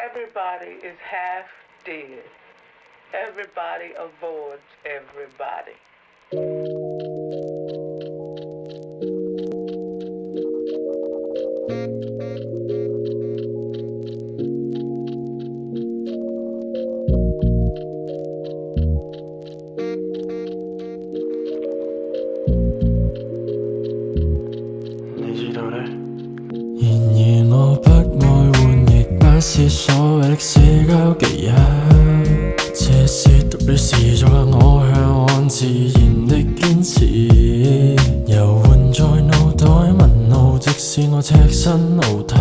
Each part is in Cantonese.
Everybody is half dead. Everybody avoids everybody. 你知道呢？然而我不愛換，亦不是所謂的社交技巧，這是獨立時做下我向往自然的堅持，遊魂在腦袋問路，即使我赤身露體，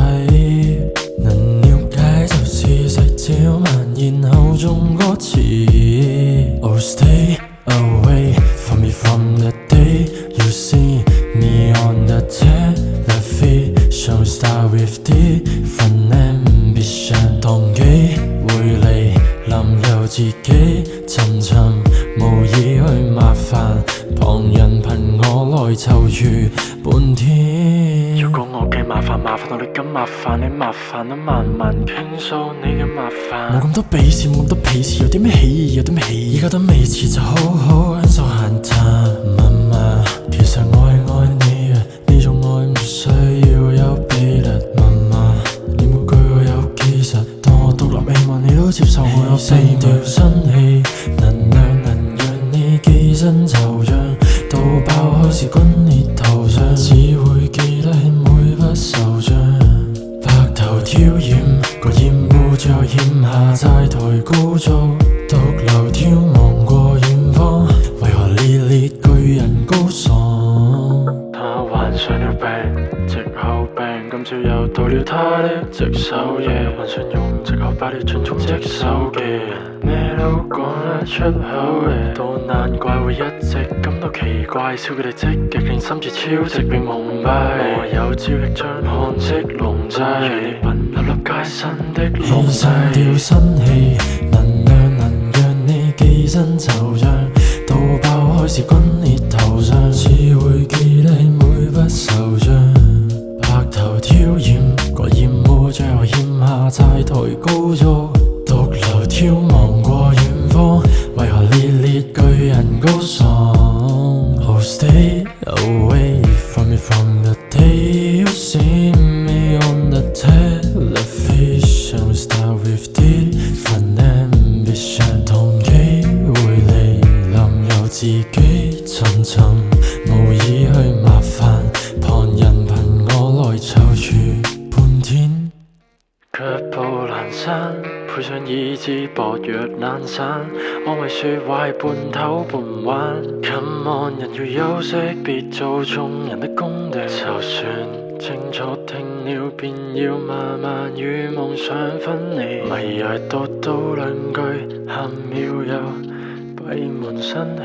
能了解就是細嚼慢咽口中歌詞。Oh stay away from me from the day you see me on the television start with different ambition 當機會嚟臨由自己尋尋無意去麻煩旁人憑我來躊躇半天。如果我嘅麻煩到你咁麻煩，你麻煩都慢慢傾訴你嘅麻煩。冇咁多鄙視，冇咁多鄙視，有啲咩起義，有啲咩起義，而家都未遲，就好好享受閒談。媽媽，其實我係愛你嘅，呢種愛唔需要有秘密。媽媽，你每句我有其實，當我獨立希望你都接受我有秘密。掉身氣，能量能讓你寄身就像到爆開時滾熱頭上，只會記得起每筆手帳。白頭挑染，個厭惡最後欠下債台高築，獨留眺望過遠方，為何烈烈巨人高爽？他患上了病，藉口病，今朝又到了他的值守夜，還想用藉口把你盡速積手嘅，咩都講得出口嘅，都難怪會一直感到奇怪，笑佢哋積極令心智超值被蒙蔽，我有朝一將汗積龍濟，讓你品粒粒皆新的龍犧牲掉身氣，能量能讓你寄身就像到爆開時滾熱頭上，只會記得起每筆手帳。白頭挑染，個厭惡最後欠下債台高築，獨留眺望過遠方，為何烈烈巨人高爽？Oh stay away from me from the day you see me on the television start with different ambition 當機會嚟臨由自己尋尋無意去麻煩旁人憑我來躊躇半天。腳步闌珊，配上意志薄弱懶散，安慰説話係半偷半玩。Come on，人要休息，別做眾人的公敵。就算清楚聽了，便要慢慢與夢想分離。迷迷讀到兩句，下秒又閉門生氣。